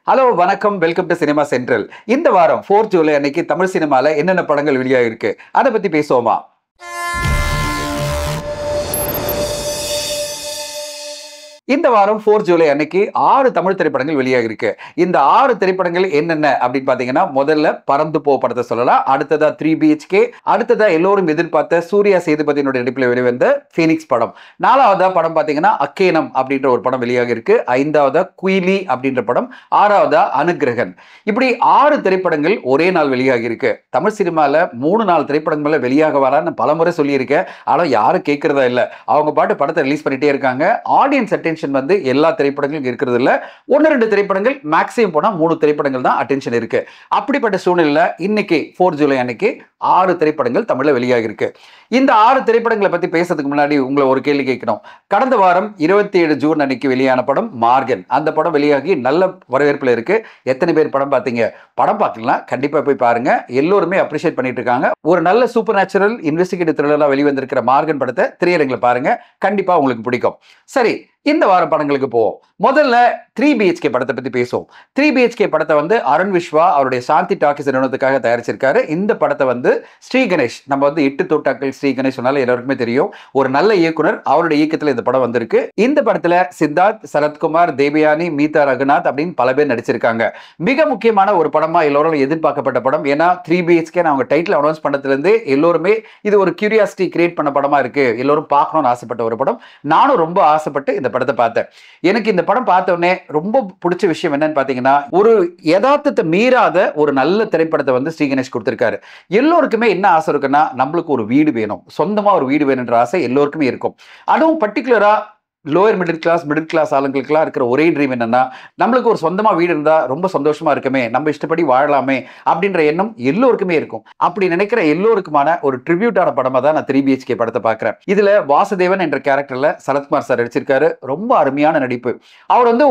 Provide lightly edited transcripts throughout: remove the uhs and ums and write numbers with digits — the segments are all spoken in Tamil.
ஹலோ வணக்கம், வெல்கம் டு சினிமா சென்ட்ரல். இந்த வாரம் 4 ஜூலை அன்னைக்கு தமிழ் சினிமால என்னென்ன படங்கள் வெளியாகிருக்கு அதை பத்தி பேசுவோமா? இந்த வாரம் 4 ஜூலை அன்னைக்கு 6 தமிழ் திரைப்படங்கள் வெளியாகிருக்கு. இந்த 6 திரைப்படங்கள் என்னென்ன அப்படின்னு பாத்தீங்கன்னா, முதல்ல பறந்து போ படத்தை சொல்லலாம். அடுத்ததா 3 BHK, அடுத்ததா எல்லோரும் எதிர்பார்த்த சூர்யா சேதுபதியினுடைய நடிப்பில் வெளிவந்த ஃபீனிக்ஸ் படம். 4வதா படம் பாத்தீங்கன்னா அக்கேனம் அப்படின்ற ஒரு படம் வெளியாகி இருக்கு. 5வதா குயிலி அப்படின்ற படம். 6வதா அனுகிரகன். இப்படி 6 திரைப்படங்கள் ஒரே நாள் வெளியாகி இருக்கு. தமிழ் சினிமால 3-4 திரைப்படங்கள் வெளியாக வரான்னு பலமுறை சொல்லியிருக்கேன். ஆனா யாரும் கேட்கறதா இல்ல. அவங்க பாட்டு படத்தை ரிலீஸ் பண்ணிட்டே இருக்காங்க. ஆடியன்ஸ் அட்டென்ஷன் வந்து எல்லா திரைப்படங்களும் இருக்கிறது இல்ல. 1-2 திரைப்படங்கள், மேக்ஸிமம் போனா 3 திரைப்படங்கள் தான் அட்டென்ஷன் இருக்கு. அப்படிப்பட்ட சூழ்நிலையில இன்னைக்கு 4 ஜூலை அன்னைக்கு 6 திரைப்படங்கள் தமிழ்ல வெளியாகி இருக்கு. இந்த 6 திரைப்படங்களை பத்தி பேசுறதுக்கு முன்னாடி உங்களை ஒரு கேள்வி கேட்கணும். கடந்த வாரம் 27 ஜூன் அன்னைக்கு வெளியான படம் மார்கன். அந்த படம் வெளியாகி நல்ல வரவேற்புல இருக்கு. எத்தனை பேர் படம் பார்த்தீங்க? படம் பார்க்கலாம், கண்டிப்பா போய் பாருங்க. எல்லோருமே அப்ரிஷியேட் பண்ணிட்டு இருக்காங்க. ஒரு நல்ல சூப்பர் நேச்சுரல் இன்வெஸ்டிகேட்டிவ் த்ரில்லரா வெளிவந்திருக்கிற மார்கன் படத்தை திரையரங்குல பாருங்க, கண்டிப்பா உங்களுக்கு பிடிக்கும். சரி, இந்த வார படங்களுக்கு போவோம். முதல்ல 3 BHK படத்தை பத்தி பேசுவோம். 3 BHK படத்தை வந்து அருண் விஸ்வா அவருடைய சாந்தி டாக்கிஸ் நிறுவனத்துக்காக தயாரிச்சிருக்காரு. இந்த படத்தை வந்து ஸ்ரீ கணேஷ், நம்ம வந்து 8 தோட்டாக்கள் ஸ்ரீ கணேஷ் சொன்னால எல்லாருக்குமே தெரியும், ஒரு நல்ல இயக்குனர், அவருடைய இயக்கத்தில் இந்த படம் வந்திருக்கு. இந்த படத்துல சித்தார்த், சரத்குமார், தேவயானி, மீதா ரகுநாத் அப்படின்னு பல பேர் நடிச்சிருக்காங்க. மிக முக்கியமான ஒரு படமா எல்லோரும் எதிர்பார்க்கப்பட்ட படம். ஏன்னா 3 BHK அவங்க டைட்டில் அனௌன்ஸ் பண்ணதுல இருந்து எல்லோருமே இது ஒரு கியூரியாசிட்டி கிரியேட் பண்ண படமா இருக்கு, எல்லோரும் பார்க்கணும்னு ஆசைப்பட்ட ஒரு படம். நானும் ரொம்ப ஆசைப்பட்டு இந்த படத்தை பார்த்தேன். எனக்கு இந்த படம் பார்த்த உடனே ரொம்ப பிடிச்ச விஷயம் என்னன்னு பாத்தீங்கன்னா, ஒரு யதார்த்தத்தை மீறாத ஒரு நல்ல திரைப்படத்தை வந்து ஸ்ரீ கணேஷ் கொடுத்திருக்காரு. எல்லோருக்குமே என்ன ஆசை இருக்குன்னா, நம்மளுக்கு ஒரு வீடு வேணும், சொந்தமா ஒரு வீடு வேணும்ன்ற ஆசை எல்லோருக்குமே இருக்கும். அதுவும் பர்டிகுலரா லோயர் மிடில் கிளாஸ் ஆளுங்களுக்குலாம் இருக்கிற ஒரே ட்ரீம் என்னன்னா, நம்மளுக்கு ஒரு சொந்தமா வீடு இருந்தா ரொம்ப சந்தோஷமா இருக்குமே, நம்ம இஷ்டப்படி வாழலாமே அப்படின்ற எண்ணம் எல்லோருக்குமே இருக்கும். அப்படி நினைக்கிற எல்லோருக்குமான ஒரு ட்ரிபியூட்டான படமா தான் நான் 3 BHK படத்தை பார்க்கிறேன். இதுல வாசுதேவன் என்ற கேரக்டர்ல சரத்குமார் சார் நடிச்சிருக்காரு. ரொம்ப அருமையான நடிப்பு. அவர் வந்து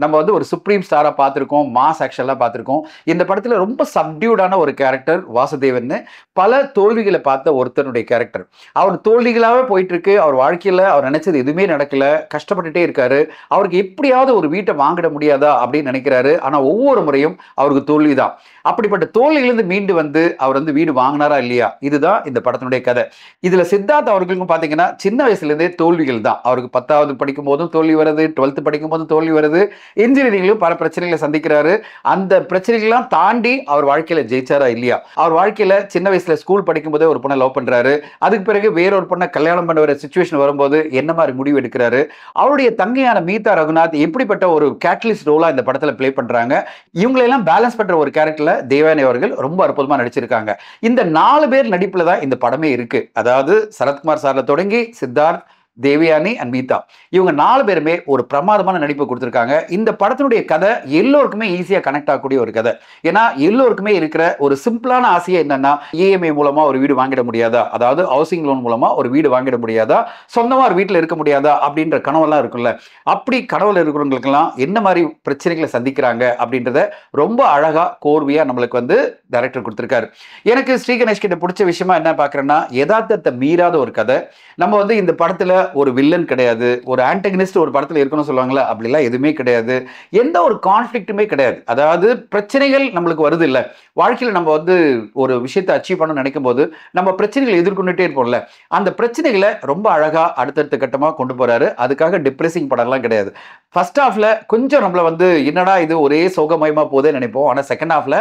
நம்ம வந்து ஒரு சுப்ரீம் ஸ்டாரா பார்த்திருக்கோம், மாஸ் ஆக்ஷன்லாம் பார்த்திருக்கோம். இந்த படத்துல ரொம்ப சப்டியூடான ஒரு கேரக்டர் வாசுதேவன். பல தோல்விகளை பார்த்த ஒருத்தனுடைய கேரக்டர். அவர் தோல்விகளாவே போயிட்டு இருக்கு. அவர் வாழ்க்கையில அவர் நினைச்சது எதுவுமே நடக்கல, கஷ்டப்பட்டுட்டே இருக்காரு. அவருக்கு எப்படியாவது ஒரு வீட்டை வாங்கிட முடியாதா அப்படின்னு நினைக்கிறாரு. ஆனா ஒவ்வொரு முறையும் அவருக்கு தோல்விதான். அப்படிப்பட்ட தோல்வியிலிருந்து மீண்டு வந்து அவர் வந்து வீடு வாங்கினாரா இல்லையா, இதுதான் இந்த படத்தினுடைய கதை. இதுல சித்தார்த் அவர்களுக்கும் பாத்தீங்கன்னா சின்ன வயசுல இருந்தே தோல்விகள் தான். அவருக்கு 10வது படிக்கும் போதும் தோல்வி வருது, 12th படிக்கும் போதும் தோல்வி வருது, இன்ஜினியரிங்லயும் பல பிரச்சனைகளை சந்திக்கிறாரு. அந்த பிரச்சனைகள்லாம் தாண்டி அவர் வாழ்க்கையில ஜெயிச்சாரா இல்லையா? அவர் வாழ்க்கையில சின்ன வயசுல ஸ்கூல் படிக்கும் போதே ஒரு பொண்ணை லவ் பண்றாரு. அதுக்கு பிறகு வேறொரு பொண்ணை கல்யாணம் பண்ண ஒரு சிச்சுவேஷன் வரும்போது என்ன மாதிரி முடிவு எடுக்கிறாரு? அவருடைய தங்கையான மீதா ரகுநாத் எப்படிப்பட்ட ஒரு கேட்டலிஸ்ட் ரோலா இந்த படத்துல பிளே பண்றாங்க. இவங்களெல்லாம் பேலன்ஸ் பண்ற ஒரு கேரக்டர்ல தேவயானி அவர்கள் ரொம்ப அற்புதமா நடிச்சிருக்காங்க. இந்த 4 பேர் நடிப்புல தான் இந்த படமே இருக்கு. அதாவது சரத்குமார் சார்ல தொடங்கி சித்தார்த், தேவயானி அண்ட் மீதா, இவங்க 4 பேருமே ஒரு பிரமாதமான நடிப்பு கொடுத்திருக்காங்க. இந்த படத்தினுடைய கதை எல்லோருக்குமே ஈஸியா கனெக்ட் ஆகக்கூடிய ஒரு கதை. ஏன்னா எல்லோருக்குமே இருக்கிற ஒரு சிம்பிளான ஆசையே என்னன்னா, EMI மூலமா ஒரு வீடு வாங்கிட முடியாதா, அதாவது ஹவுசிங் லோன் மூலமா ஒரு வீடு வாங்கிட முடியாதா, சொந்தமா ஒரு வீட்டில் இருக்க முடியாதா அப்படின்ற கனவெல்லாம் இருக்குல்ல. அப்படி கனவுல இருக்கிறவங்களுக்கெல்லாம் என்ன மாதிரி பிரச்சனைகளை சந்திக்கிறாங்க அப்படின்றத ரொம்ப அழகா கோர்வையா நம்மளுக்கு வந்து டைரக்டர் கொடுத்திருக்காரு. எனக்கு ஸ்ரீ கணேஷ் கிட்ட பிடிச்ச விஷயமா என்ன பாக்குறேன்னா, யதார்த்தத்தை மீறாத ஒரு கதை. நம்ம வந்து இந்த படத்துல ஒரு வில்லன் கிடையாது, ஒரு ஆன்டகனிஸ்ட் ஒரு படத்துல இருக்கணும் சொல்லுவாங்களா, அப்படிலாம் எதுவுமே கிடையாது. எந்த ஒரு கான்ஃபிளிக்ட்டுமே கிடையாது. அதாவது பிரச்சனைகள் நம்மளுக்கு வருது இல்ல, வாழ்க்கையில நம்ம வந்து ஒரு விஷயத்தை அச்சீவ் பண்ண நினைக்கும் போது நம்ம பிரச்சனைகளை எதிர்கொண்டுட்டே இருப்போம்ல, அந்த பிரச்சனைகளை ரொம்ப அழகா அடுத்தடுத்த கட்டமா கொண்டு போறாரு. அதுக்காக டிப்ரெசிங் படம்லாம் கிடையாது. ஃபர்ஸ்ட் ஹாஃப்ல கொஞ்சம் நம்மள வந்து என்னடா இது ஒரே சோகமயமா போதே நினைப்போம். ஆனா செகண்ட் ஹாஃப்ல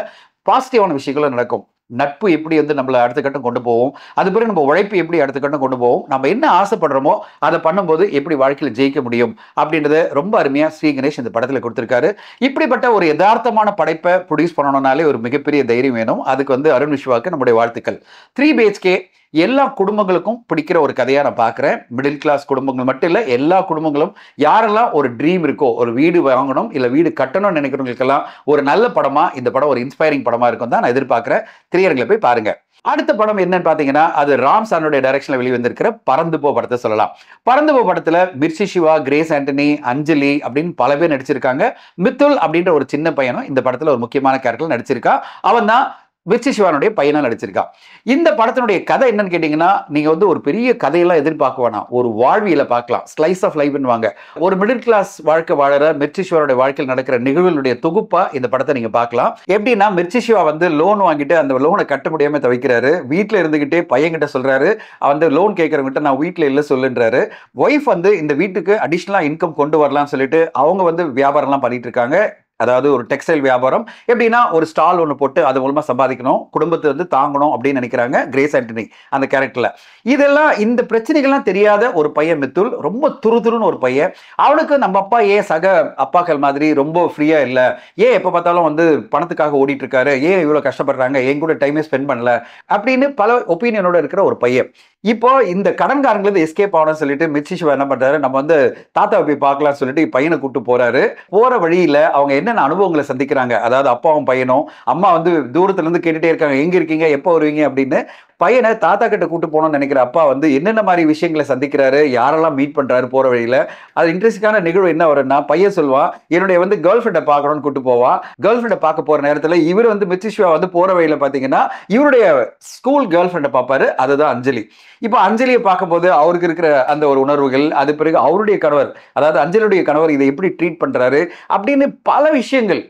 பாசிட்டிவான விஷயங்களும் நடக்கும். நட்பு எப்படி வந்து நம்மளை அடுத்த கட்டம் கொண்டு போவோம், அது பிறகு நம்ம உழைப்பு எப்படி அடுத்த கட்டம் கொண்டு போவோம், நம்ம என்ன ஆசைப்படுறோமோ அதை பண்ணும்போது எப்படி வாழ்க்கையில் ஜெயிக்க முடியும் அப்படின்றத ரொம்ப அருமையா ஸ்ரீ கணேஷ் இந்த படத்துல கொடுத்திருக்காரு. இப்படிப்பட்ட ஒரு யதார்த்தமான படைப்பை ப்ரொடியூஸ் பண்ணணும்னாலே ஒரு மிகப்பெரிய தைரியம் வேணும். அதுக்கு வந்து அருண் விஸ்வாக்கு நம்முடைய வாழ்த்துக்கள். 3 BHK எல்லா குடும்பங்களுக்கும் பிடிக்கிற ஒரு கதையா நான் பார்க்கிறேன். மிடில் கிளாஸ் குடும்பங்கள் மட்டும் இல்ல, எல்லா குடும்பங்களும் யாரெல்லாம் ஒரு ட்ரீம் இருக்கோ, ஒரு வீடு வாங்கணும் இல்ல வீடு கட்டணும்னு நினைக்கிறவங்களுக்கெல்லாம் ஒரு நல்ல படமா இந்த படம் ஒரு இன்ஸ்பைரிங் படமா இருக்கும் தான் நான் எதிர்பார்க்கிறேன். திரையரங்குல போய் பாருங்க. அடுத்த படம் என்னன்னு பாத்தீங்கன்னா, அது ராம் சாருடைய டைரக்ஷன்ல வெளிவந்திருக்கிற பறந்து போ படத்தை சொல்லலாம். பறந்து போ படத்துல மிர்ச்சி சிவா, கிரேஸ் ஆண்டனி, அஞ்சலி அப்படின்னு பல பேர் நடிச்சிருக்காங்க. மித்துல் அப்படின்ற ஒரு சின்ன பையனும் இந்த படத்துல ஒரு முக்கியமான கேரக்டர் நடிச்சிருக்கா. அவன் தான் மிர்ச்சி சிவானுடைய பையனா நடிச்சிருக்கான். இந்த படத்தினுடைய கதை என்னன்னு கேட்டீங்கன்னா, நீங்க வந்து ஒரு பெரிய கதையெல்லாம் எதிர்பார்க்க வேணாம். ஒரு வாழ்வியல பார்க்கலாம். ஸ்லைஸ் ஆஃப் லைஃப்னுவாங்க. ஒரு மிடில் கிளாஸ் வாழ்க்கை வாழற மிர்ச்சி சிவானுடைய வாழ்க்கையில் நடக்கிற நிகழ்வுகளுடைய தொகுப்பா இந்த படத்தை நீங்க பார்க்கலாம். எப்படின்னா, மிர்ச்சி சிவா வந்து லோன் வாங்கிட்டு அந்த லோனை கட்ட முடியாம தவிக்கிறாரு. வீட்ல இருந்துகிட்டே பையன்கிட்ட சொல்றாரு, வந்து லோன் கேட்கறவங்கிட்ட நான் வீட்ல இல்ல சொல்லுன்றாரு. ஒய்ஃப் வந்து இந்த வீட்டுக்கு அடிஷனலா இன்கம் கொண்டு வரலாம்னு சொல்லிட்டு அவங்க வந்து வியாபாரம்லாம் பண்ணிட்டு இருக்காங்க. அதாவது ஒரு டெக்ஸ்டைல் வியாபாரம். எப்படின்னா ஒரு ஸ்டால் ஒன்று போட்டு அது மூலமா சம்பாதிக்கணும், குடும்பத்தை வந்து தாங்கணும் அப்படின்னு நினைக்கிறாங்க கிரேஸ் ஆண்டனி அந்த கேரக்டர்ல. இதெல்லாம் இந்த பிரச்சனைகள்லாம் தெரியாத ஒரு பையன் மித்துல், ரொம்ப துருதுருன்னு ஒரு பையன். அவனுக்கு நம்ம அப்பா ஏன் சக அப்பாக்கள் மாதிரி ரொம்ப ஃப்ரீயா இல்ல, ஏன் எப்ப பார்த்தாலும் வந்து பணத்துக்காக ஓடிட்டு இருக்காரு, ஏன் இவ்வளவு கஷ்டப்படுறாங்க, என் கூட டைமே ஸ்பெண்ட் பண்ணல அப்படின்னு பல ஒப்பீனியனோட இருக்கிற ஒரு பையன். இப்போ இந்த கடன்காரங்களுக்கு எஸ்கேப் ஆகணும்னு சொல்லிட்டு மிர்ச்சி சிவா என்ன பண்றாரு, நம்ம வந்து தாத்தாவை போய் பார்க்கலாம்னு சொல்லிட்டு பையனை கூட்டு போறாரு. போற வழியில அவங்க என்னென்ன அனுபவங்களை சந்திக்கிறாங்க, அதாவது அப்பாவும் பையனும். அம்மா வந்து தூரத்துல இருந்து கேட்டுட்டே இருக்காங்க, எங்க இருக்கீங்க, எப்போ வருவீங்க அப்படின்னு. பையனை தாத்தா கிட்ட கூட்டு போகணும்னு நினைக்கிற அப்பா வந்து என்னென்ன மாதிரி விஷயங்களை சந்திக்கிறாரு, யாரெல்லாம் மீட் பண்றாரு போற வழியில. அது இன்ட்ரெஸ்டிங்கான நிகழ்வு என்ன வரும்னா, பையன் சொல்லுவான் என்னுடைய வந்து கேர்ள் ஃப்ரெண்டை பார்க்கணும்னு கூட்டு போவான். கேர்ள் ஃப்ரெண்டை பார்க்க போற நேரத்துல இவர் வந்து மிர்ச்சி சிவா வந்து போற வழியில பாத்தீங்கன்னா இவருடைய ஸ்கூல் கேர்ள் ஃப்ரெண்டை பார்ப்பாரு. அதுதான் அஞ்சலி. இப்ப அஞ்சலியை பார்க்கும்போது அவருக்கு இருக்கிற அந்த ஒரு உணர்வுகள், அது பிறகு அவருடைய கணவர், அதாவது அஞ்சலியுடைய கணவர் இதை எப்படி ட்ரீட் பண்றாரு அப்படின்னு பல விஷயங்கள்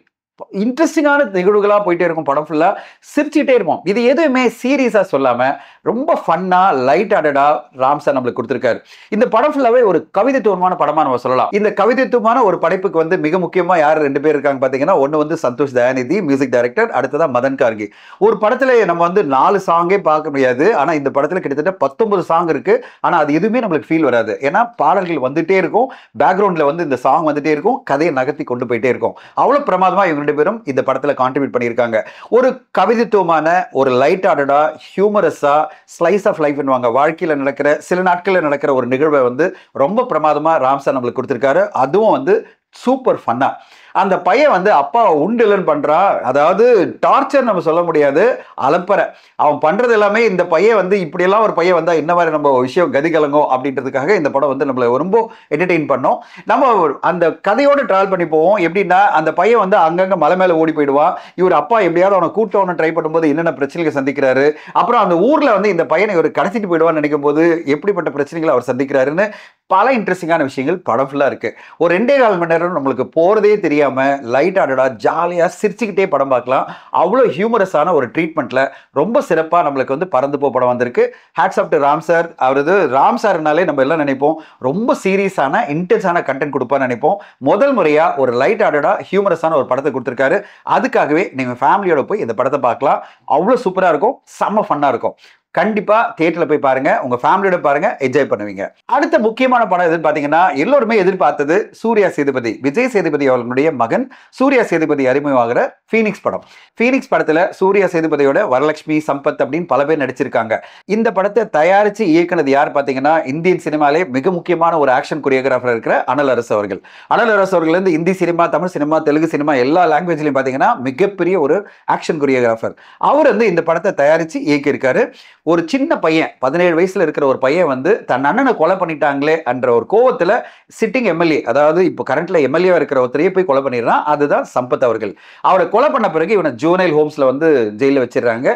இன்ட்ரெஸ்டிங்கான நிகழ்வுகளா போயிட்டே இருக்கும். படம் ஃபுல்லா சிரிச்சுட்டே இருப்போம். இது எதுவுமே சீரியஸா சொல்லாம ரொம்ப ஃபன்னா லைட் ஹார்ட்டடா ராம் சார் நம்மளுக்கு கொடுத்திருக்காரு. இந்த படம் ஃபுல்லாவே ஒரு கவிதைத்துவமான படமா நம்ம சொல்லலாம். இந்த கவிதைத்துவமான ஒரு படைப்புக்கு வந்து மிக முக்கியமா யார் 2 பேர் இருக்காங்க பாத்தீங்கன்னா, ஒன்னு வந்து சந்தோஷ் தயாநிதி மியூசிக் டைரக்டர், அடுத்ததா மதன் கார்கி. ஒரு படத்துல நம்ம வந்து 4 சாங்கே பார்க்க முடியாது. ஆனா இந்த படத்துல கிட்டத்தட்ட 19 சாங் இருக்கு. ஆனா அது எதுவுமே நம்மளுக்கு ஃபீல் வராது. ஏன்னா பாடல்கள் வந்துட்டே இருக்கும், பேக்ரவுண்ட்ல வந்து இந்த சாங் வந்துட்டே இருக்கும், கதையை நகர்த்தி கொண்டு போயிட்டே இருக்கும். அவ்வளவு பிரமாதமா இவங்க 2 பேரும் இந்த படத்துல கான்ட்ரிபியூட் பண்ணியிருக்காங்க. ஒரு கவிதைத்துவமான, ஒரு லைட் ஹார்ட்டடா, ஹியூமரஸா, ஸ்லைஸ் ஆஃப் லைஃப்னுவாங்க, வாழ்க்கையில நடக்கிற சில நாட்கள்ல நடக்கிற ஒரு நிகழ்வை வந்து ரொம்ப பிரமாதமா ராம் சார் நம்மளுக்கு கொடுத்திருக்காரு. அதுவும் வந்து சூப்பர் ஃபன்னா. அந்த பையன் வந்து அப்பா உண்டிலன் பண்றான், அதாவது டார்ச்சர் நம்ம சொல்ல முடியாது, அலப்பற. அவன் பண்றது எல்லாமே இந்த பையன் வந்து இப்படி எல்லாம் ஒரு பையன் வந்தா என்ன மாதிரி நம்ம விஷயம் கதி கலங்கும் அப்படின்றதுக்காக இந்த படம் வந்து நம்மள ரொம்ப என்டர்டெயின் பண்ணோம். நம்ம அந்த கதையோட டிராவல் பண்ணி போவோம். எப்படின்னா அந்த பையன் வந்து அங்கங்க மலை மேல ஓடி போயிடுவான். இவர் அப்பா எப்படியாவது அவனை கூட்டவனு ட்ரை பண்ணும்போது என்னென்ன பிரச்சனைகளை சந்திக்கிறாரு, அப்புறம் அந்த ஊர்ல வந்து இந்த பையனை இவர் கடத்திட்டு போயிடுவான்னு நினைக்கும் போது எப்படிப்பட்ட பிரச்சனைகளை அவர் சந்திக்கிறாருன்னு பல இன்ட்ரெஸ்டிங்கான விஷயங்கள் படம் ஃபுல்லா இருக்கு. ஒரு 2.25 மணி நேரம் நம்மளுக்கு போறதே தெரியாம லைட் ஹார்ட்டடா ஜாலியா சிரிச்சுக்கிட்டே படம் பார்க்கலாம். அவ்வளோ ஹியூமரஸான ஒரு ட்ரீட்மெண்ட்ல ரொம்ப சிறப்பா நம்மளுக்கு வந்து பறந்து போ படம் வந்திருக்கு. Hats off to Ram sir. அவரது ராம் சார்னாலே நம்ம எல்லாம் நினைப்போம் ரொம்ப சீரியஸான இன்டென்ஸான கண்டென்ட் கொடுப்பான்னு நினைப்போம். முதல் முறையா ஒரு லைட் ஹார்ட்டடா ஹியூமரஸான ஒரு படத்தை கொடுத்திருக்காரு. அதுக்காகவே நீங்க ஃபேமிலியோட போய் இந்த படத்தை பார்க்கலாம். அவ்வளோ சூப்பரா இருக்கும், செம்ம ஃபன்னா இருக்கும். கண்டிப்பா தியேட்டர்ல போய் பாருங்க, உங்க ஃபேமிலியோட பாருங்க, என்ஜாய் பண்ணுவீங்க. அடுத்த முக்கியமான படம் எதுன்னு பாத்தீங்கன்னா, எல்லோருமே எதிர்பார்த்தது சூர்யா சேதுபதி, விஜய் சேதுபதி அவர்களுடைய மகன் சூர்யா சேதுபதி அறிமுகமாகிற ஃபீனிக்ஸ் படம். ஃபீனிக்ஸ் படத்துல சூர்யா சேதுபதியோட வரலட்சுமி, சம்பத் அப்படின்னு பல பேர் நடிச்சிருக்காங்க. இந்த படத்தை தயாரிச்சு இயக்குனது யார் பாத்தீங்கன்னா, இந்தியன் சினிமாலே மிக முக்கியமான ஒரு ஆக்ஷன் கொரியோகிராஃபர் இருக்கிற அனல் அரசு அவர்கள். அனல் அரசு அவர்கள் வந்து Hindi cinema, Tamil cinema, Telugu cinema எல்லா லாங்குவேஜ்லயும் பாத்தீங்கன்னா மிகப்பெரிய ஒரு ஆக்ஷன் கொரியோகிராஃபர். அவர் வந்து இந்த படத்தை தயாரிச்சு இயக்கியிருக்காரு. ஒரு சின்ன பையன் 17 வயசுல இருக்கிற ஒரு பையன் வந்து தன் அண்ணனை கொலை பண்ணிட்டாங்களே என்ற ஒரு கோவத்துல சிட்டிங் எம்எல்ஏ, அதாவது இப்போ கரண்ட்ல எம்எல்ஏ இருக்கிற ஒருத்தரையே போய் கொலை பண்ணிடுறான். அதுதான் சம்பத் அவர்கள். அவரை கொலை பண்ண பிறகு இவனை ஜூனைல் ஹோம்ஸ்ல வந்து ஜெயில வச்சிடறாங்க.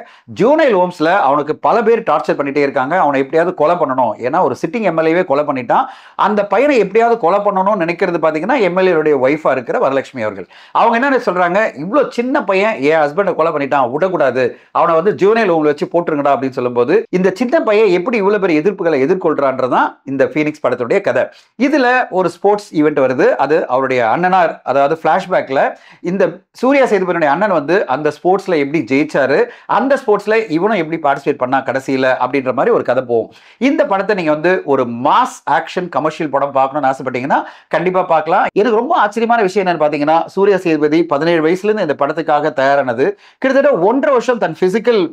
ஜூனைல் ஹோம்ஸ்ல அவனுக்கு பல பேர் டார்ச்சர் பண்ணிட்டே இருக்காங்க. அவனை எப்படியாவது கொலை பண்ணணும், ஏன்னா ஒரு சிட்டிங் எம்எல்ஏவே கொலை பண்ணிட்டான். அந்த பையனை எப்படியாவது கொலை பண்ணணும்னு நினைக்கிறது பாத்தீங்கன்னா எம்எல்ஏ ஒய்ஃபா இருக்கிற வரலட்சுமி அவர்கள். அவங்க என்ன சொல்றாங்க, இவ்வளவு சின்ன பையன் என் ஹஸ்பண்டை கொலை பண்ணிட்டான், விடக்கூடாது, அவனை வந்து ஜூனைல் ஹோம்ல வச்சு போட்டுருங்கடா அப்படின்னு சொல்லும்போது இந்த சின்ன பையன் எப்படி இவ்வளவு பெரிய எதிர்ப்புகளை எதிர்கொள்றான்றதான் இந்த ஃபீனிக்ஸ் படத்துடைய கதை. இதுல ஒரு ஸ்போர்ட்ஸ் ஈவெண்ட் வருது. அது அவருடைய அண்ணனார், அதாவது பிளாஷ்பேக்ல இந்த சூர்யா சேதுபதியுடைய அண்ணன் வந்து அந்த ஸ்போர்ட்ஸ்ல எப்படி ஜெயிச்சாரு, அந்த ஸ்போர்ட்ஸ்ல இவனும் எப்படி பார்ட்டிசிபேட் பண்ணா கடைசியில அப்படின்ற மாதிரி ஒரு கதை போகும். இந்த படத்தை நீங்க வந்து ஒரு மாஸ் ஆக்ஷன் கமர்ஷியல் படம் பார்க்கணும்னு ஆசைப்பட்டீங்கன்னா கண்டிப்பா பார்க்கலாம். எனக்கு ரொம்ப ஆச்சரியமான விஷயம் என்னன்னு பாத்தீங்கன்னா, சூர்யா சேதுபதி 17 வயசுல இருந்து இந்த படத்துக்காக தயாரானது. கிட்டத்தட்ட 1.5 வருஷம் தன் பிசிக்கல்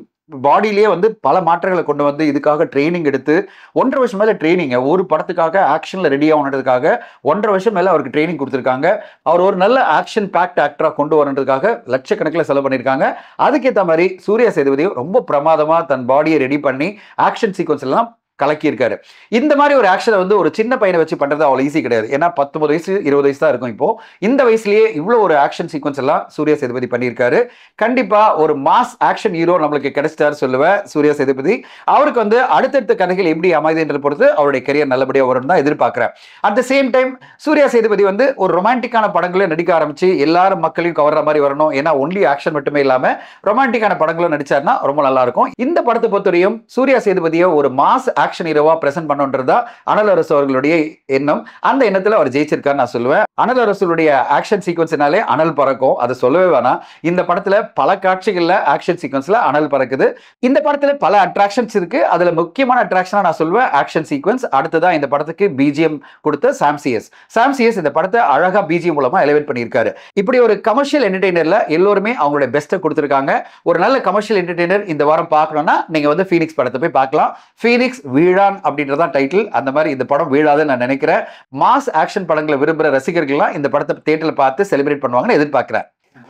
பாடியிலேயே வந்து பல மாற்றங்களை கொண்டு வந்து இதுக்காக ட்ரைனிங் எடுத்து 1.5 வருஷம் மேல ட்ரைனிங், ஒரு படத்துக்காக ஆக்ஷன்ல ரெடி ஆகணுன்றதுக்காக 1.5 வருஷம் மேல அவருக்கு ட்ரைனிங் கொடுத்திருக்காங்க. அவர் ஒரு நல்ல ஆக்ஷன் பேக்ட் ஆக்டரா கொண்டு வரதுக்காக லட்சக்கணக்கில் செலவு பண்ணியிருக்காங்க. அதுக்கேற்ற மாதிரி சூர்யா சேதுபதி ரொம்ப பிரமாதமா தன் பாடியை ரெடி பண்ணி ஆக்ஷன் சீக்வன்ஸ் எல்லாம் கலக்கியிருக்காரு. இந்த மாதிரி ஒரு ஆக்ஷனை வந்து ஒரு சின்ன பையனை வச்சு பண்றது அவ்வளவு ஈஸி கிடையாது. ஏன்னா 19 வயசு 20 வயசு தான் இருக்கும். இப்போ இந்த வயசுலயே இவ்வளவு ஒரு ஆக்ஷன் சீக்வன்ஸ் எல்லாம் சூர்யா சேதுபதி பண்ணியிருக்காரு. கண்டிப்பா ஒரு மாஸ் ஆக்ஷன் ஹீரோ நம்மளுக்கு கிடைச்சிட்டாரு சொல்லுவேன் சூர்யா சேதுபதி. அவருக்கு வந்து அடுத்தடுத்த கதைகள் எப்படி அமைதுன்றத பொறுத்து அவருடைய கரியர் நல்லபடியா வரும்னு தான் எதிர்பார்க்கிறேன். At the same time Surya Sethupathi வந்து ஒரு ரொமான்டிக்கான படங்களை நடிக்க ஆரம்பிச்சு எல்லாரும் மக்களையும் கவர்ற மாதிரி வரணும். ஏன்னா ஒன்லி ஆக்ஷன் மட்டுமே இல்லாம ரொமான்டிக்கான படங்களும் நடிச்சாருன்னா ரொம்ப நல்லா இருக்கும். இந்த படத்தை பொறுத்தவரையும் சூர்யா சேதுபதியை ஒரு மாஸ் ஆக்ஷன் ஹீரோவா பிரசன்ட் பண்ணுன்றதா அனல் அரசு அவர்களுடைய எண்ணம். அந்த எண்ணத்துல அவர் ஜெயிச்சிருக்காரு நான் சொல்லுவேன். அனல் அரசுடைய ஆக்ஷன் சீக்வன்ஸ்னாலே அனல் பறக்கும், அதை சொல்லவே வேணாம். இந்த படத்துல பல காட்சிகள்ல ஆக்ஷன் சீக்வன்ஸ்ல அனல் பறக்குது. இந்த படத்துல பல அட்ராக்ஷன்ஸ் இருக்கு. அதுல முக்கியமான அட்ராக்ஷனா நான் சொல்லுவேன் ஆக்ஷன் சீக்வன்ஸ். அடுத்ததான் இந்த படத்துக்கு பிஜிஎம் கொடுத்த சாம் சிஎஸ் இந்த படத்தை அழகா பிஜிஎம் மூலமா எலிவேட் பண்ணியிருக்காரு. இப்படி ஒரு கமர்ஷியல் என்டர்டெய்னர்ல எல்லாருமே அவங்களுடைய பெஸ்ட்டை கொடுத்திருக்காங்க. ஒரு நல்ல கமர்ஷியல் என்டர்டெய்னர் இந்த வாரம் பார்க்கணும்னா நீங்க வந்து ஃபீனிக்ஸ் படத்தை போய் பார்க்கலாம். ஃபீனிக்ஸ் வீழான் அப்படின்றதான் டைட்டில். அந்த மாதிரி இந்த படம் வீழாதுன்னு நான் நினைக்கிறேன். மாஸ் ஆக்ஷன் படங்களை விரும்புற ரசிகர்கள்லாம் இந்த படத்தை தியேட்டர்ல பார்த்து செலிப்ரேட் பண்ணுவாங்கன்னு எதிர்பார்க்கிறேன்.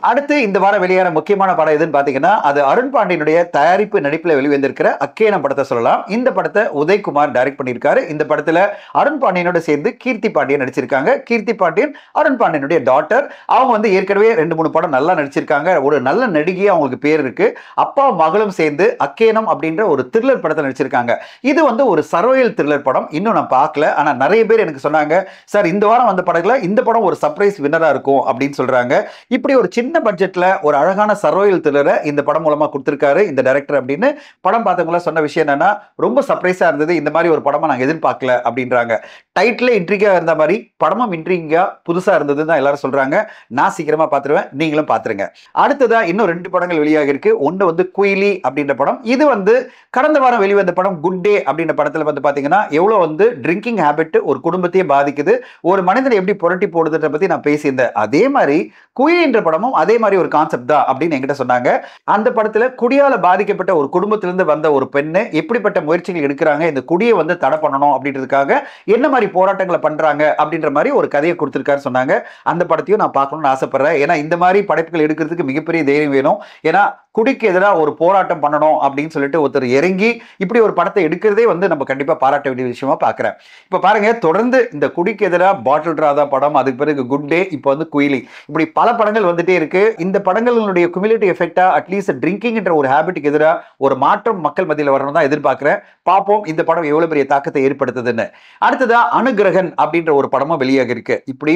அடுத்து இந்த வாரம் வெளியான முக்கியமான படம் எதுன்னு பாத்தீங்கன்னா அது அருண் பாண்டியனுடைய தயாரிப்பு நடிப்புல வெளிவந்திருக்கிற அக்கேனம் படத்தை சொல்லலாம். இந்த படத்தை உதய்குமார் டைரக்ட் பண்ணியிருக்காரு. இந்த படத்துல அருண் பாண்டியனோட சேர்ந்து கீர்த்தி பாண்டியன் நடிச்சிருக்காங்க. கீர்த்தி பாண்டியன் அருண் பாண்டியனுடைய டாட்டர். அவங்க வந்து ஏற்கனவே 2-3 படம் நல்லா நடிச்சிருக்காங்க. ஒரு நல்ல நடிகையா அவங்களுக்கு பேர் இருக்கு. அப்பா மகளும் சேர்ந்து அக்கேனம் அப்படின்ற ஒரு த்ரில்லர் படத்தை நடிச்சிருக்காங்க. இது வந்து ஒரு சர்வைவல் த்ரில்லர் படம். இன்னும் நான் பார்க்கல. ஆனா நிறைய பேர் எனக்கு சொன்னாங்க சார் இந்த வாரம் வந்த படத்துல இந்த படம் ஒரு சர்ப்ரைஸ் வின்னரா இருக்கும் அப்படின்னு சொல்றாங்க. இப்படி ஒரு சின்ன பட்ஜெட்ல ஒரு அழகான சர்வைவல் த்ரில்லரை இந்த படம் மூலமா கொடுத்திருக்காரு இந்த டைரக்டர் அப்படின்னு படம் பார்த்தவங்க சொன்ன விஷயம் என்னன்னா ரொம்ப சர்ப்ரைஸா இருந்தது. இந்த மாதிரி ஒரு படமா நாங்க எதிர்பார்க்கல அப்படின்றாங்க. டைட்டில் இன்ட்ரிகா இருந்த மாதிரி படமும் இன்ட்ரிகா புதுசா இருந்ததுன்னு தான் எல்லாரும் சொல்றாங்க. நான் சீக்கிரமா பார்த்துருவேன், நீங்களும் பார்த்துருங்க. அடுத்ததா இன்னும் 2 படங்கள் வெளியாக இருக்கு. ஒன்னு வந்து குயிலி அப்படின்ற படம். இது வந்து கடந்த வாரம் வெளிவந்த படம் குட் டே அப்படின்ற படத்துல வந்து பாத்தீங்கன்னா எவ்வளவு வந்து ட்ரிங்கிங் ஹேபிட் ஒரு குடும்பத்தையே பாதிக்குது, ஒரு மனிதனை எப்படி புரட்டி போடுதுன்ற பத்தி நான் பேசியிருந்தேன். அதே மாதிரி குயிலின்ற படமும் அதே மாதிரி ஒரு கான்செப்ட் தான் அப்படின்னு என்கிட்ட சொன்னாங்க. அந்த படத்துல குடியால பாதிக்கப்பட்ட ஒரு குடும்பத்திலிருந்து வந்த ஒரு பெண்ணு எப்படிப்பட்ட முயற்சிகள் எடுக்கிறாங்க, இந்த குடியை வந்து தடை பண்ணணும் அப்படின்றதுக்காக என்ன மாதிரி போராட்டங்களை பண்றாங்க அப்படின்ற மாதிரி ஒரு கதையை கொடுத்திருக்காரு சொன்னாங்க. அந்த படத்தையும் நான் பார்க்கணும்னு ஆசைப்படுறேன். ஏன்னா இந்த மாதிரி படைப்புகள் எடுக்கிறதுக்கு மிகப்பெரிய தைரியம் வேணும். ஏன்னா குடிக்கு எதிராக ஒரு போராட்டம் பண்ணணும் அப்படின்னு சொல்லிட்டு ஒருத்தர் இறங்கி இப்படி ஒரு படத்தை எடுக்கிறதே வந்து நம்ம கண்டிப்பா பாராட்ட வேண்டிய விஷயமா பாக்குறேன். இப்ப பாருங்க, தொடர்ந்து இந்த குடிக்கு எதிராக பாட்டில் ராதா படம், அதுக்கு பிறகு குட் டே, இப்போ வந்து குயிலி, இப்படி பல படங்கள் வந்துட்டே இருக்கு. இந்த படங்களுடைய குமுலேட்டிவ் எஃபெக்டா அட்லீஸ்ட் ட்ரிங்கிங் என்ற ஒரு ஹேபிட்டுக்கு எதிராக ஒரு மாற்றம் மக்கள் மத்தியில் வரணும் தான் எதிர்பார்க்கிறேன். பார்ப்போம் இந்த படம் எவ்வளவு பெரிய தாக்கத்தை ஏற்படுத்துதுன்னு. அடுத்ததா அனுகிரகன் அப்படின்ற ஒரு படமும் வெளியாக இருக்கு. இப்படி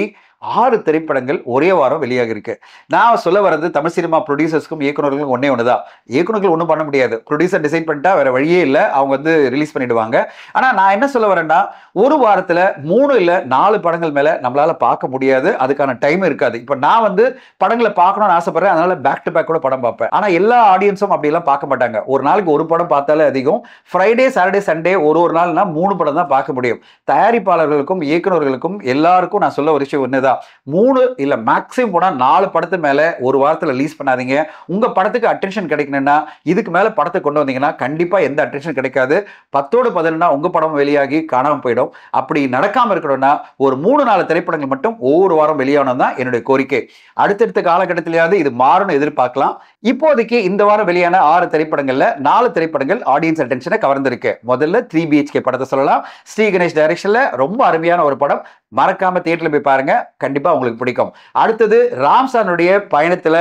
6 திரைப்படங்கள் ஒரே வாரம் வெளியாக இருக்கு. நான் சொல்ல வர்றது தமிழ் சினிமா ப்ரொடியூசர்ஸ்க்கும் இயக்குநர்களுக்கும் ஒன்னே ஒண்ணுதான். இயக்குநர்கள் ஒன்றும் பண்ண முடியாது. ப்ரொடியூசர் டிசைட் பண்ணிட்டா வேற வழியே இல்லை, அவங்க வந்து ரிலீஸ் பண்ணிடுவாங்க. ஆனா நான் என்ன சொல்ல வரேன்னா, ஒரு வாரத்துல 3 இல்ல 4 படங்கள் மேல நம்மளால பார்க்க முடியாது. அதுக்கான டைம் இருக்காது. இப்ப நான் வந்து படங்களை பார்க்கணும்னு ஆசைப்படுறேன், அதனால பேக் டு பேக் கூட படம் பார்ப்பேன். ஆனா எல்லா ஆடியன்ஸும் அப்படி எல்லாம் பார்க்க மாட்டாங்க. ஒரு நாளைக்கு ஒரு படம் பார்த்தாலே அதிகம். ஃப்ரைடே சாட்டர்டே சண்டே ஒரு நாள்னா 3 படம் தான் பார்க்க முடியும். தயாரிப்பாளர்களுக்கும் இயக்குநர்களுக்கும் எல்லாருக்கும் நான் சொல்ல ஒரு விஷயம் ஒண்ணுதான், 3 இல்ல மேக்ஸிமம் போனா 4 படத்து மேல ஒரு வாரத்துல ரிலீஸ் பண்ணாதீங்க. உங்க படத்துக்கு அட்டென்ஷன் கிடைக்கணும்னா இதுக்கு மேல படத்தை கொண்டு வந்தீங்கன்னா கண்டிப்பா எந்த அட்டென்ஷன் கிடைக்காது. 10ஓடு 11 உங்க படம் வெளியாகி காணாம போயிடும். அப்படி நடக்காம இருக்கணும்னா ஒரு 3-4 திரைப்படங்கள் மட்டும் ஒவ்வொரு வாரம் வெளியானது தான் என்னுடைய கோரிக்கை. அடுத்தடுத்த காலகட்டத்திலேயாவது இது மாறும்னு எதிர்பார்க்கலாம். இப்போதைக்கு இந்த வாரம் வெளியான 6 திரைப்படங்கள்ல 4 திரைப்படங்கள் ஆடியன்ஸ் அட்டென்ஷனை கவர்ந்திருக்கு. முதல்ல 3 BHK படத்தை சொல்லலாம். ஸ்ரீ கணேஷ் டைரக்ஷன்ல ரொம்ப அருமையான ஒரு படம். மறக்காம தியேட்டர்ல போய் பாருங்க, கண்டிப்பா உங்களுக்கு பிடிக்கும். அடுத்தது ராம்சானுடைய பயணத்துல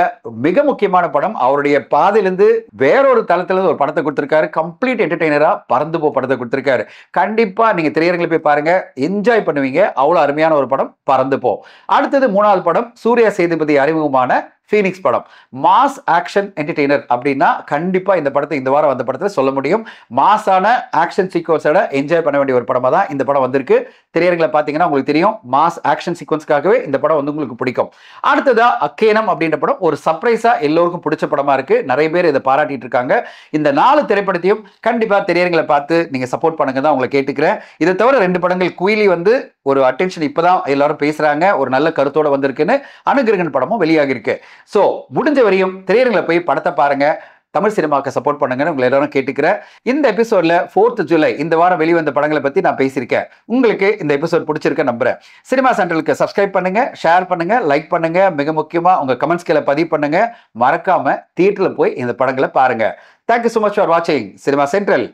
மிக முக்கியமான படம். அவருடைய பாதையிலிருந்து வேறொரு தளத்துல ஒரு படத்தை கொடுத்திருக்காரு. கம்ப்ளீட் என்டர்டெய்னரா பறந்து போ படத்தை கொடுத்திருக்காரு. கண்டிப்பா நீங்க திரையரங்கில் போய் பாருங்க, என்ஜாய் பண்ணுவீங்க. அவ்வளவு அருமையான ஒரு படம் பறந்து போ. அடுத்தது 3வது படம் சூர்யா சேதுபதி அறிமுகமான ஃபீனிக்ஸ் படம். மாஸ் ஆக்ஷன் என்டர்டெய்னர் அப்படின்னா கண்டிப்பா இந்த படத்தை இந்த வாரம் வந்த படத்துல சொல்ல முடியும். மாஸான ஆக்ஷன் சீக்வன்ஸோட என்ஜாய் பண்ண வேண்டிய ஒரு படமா தான் இந்த படம் வந்திருக்கு. திரையரங்கில பாத்தீங்கன்னா உங்களுக்கு தெரியும், மாஸ் ஆக்ஷன் சீக்வன்ஸ்க்காகவே இந்த படம் வந்து உங்களுக்கு பிடிக்கும். அடுத்ததா அக்கேனம் அப்படின்ற படம் ஒரு சர்ப்ரைஸா எல்லோருக்கும் பிடிச்ச படமா இருக்கு. நிறைய பேர் இதை பாராட்டிட்டு இருக்காங்க. இந்த 4 திரைப்படத்தையும் கண்டிப்பா திரையரங்கில பார்த்து நீங்க சப்போர்ட் பண்ணுங்க தான் உங்களை கேட்டுக்கிறேன். இதை தவிர 2 படங்கள், குயிலி வந்து ஒரு அட்டென்ஷன் இப்பதான் எல்லாரும் பேசுறாங்க, ஒரு நல்ல கருத்தோட வந்திருக்குன்னு. அனுகிரகன் படமும் வெளியாகி இருக்கு. சோ முடிஞ்ச வரையும் திரையரங்கில போய் படத்தை பாருங்க, தமிழ் சினிமாக்கு சப்போர்ட் பண்ணுங்கன்னு உங்களை எல்லாரும் கேட்டுக்கிறேன். இந்த எபிசோட்ல 4th ஜூலை இந்த வாரம் வெளிவந்த படங்களை பத்தி நான் பேசியிருக்கேன். உங்களுக்கு இந்த எபிசோட் பிடிச்சிருக்க நம்புறேன். சினிமா சென்ட்ரலுக்கு சப்ஸ்கிரைப் பண்ணுங்க, ஷேர் பண்ணுங்க, லைக் பண்ணுங்க. மிக முக்கியமா உங்க கமெண்ட்ஸ்களை பதிவு பண்ணுங்க. மறக்காம தியேட்டர்ல போய் இந்த படங்களை பாருங்க. Thank you so much for watching cinema central.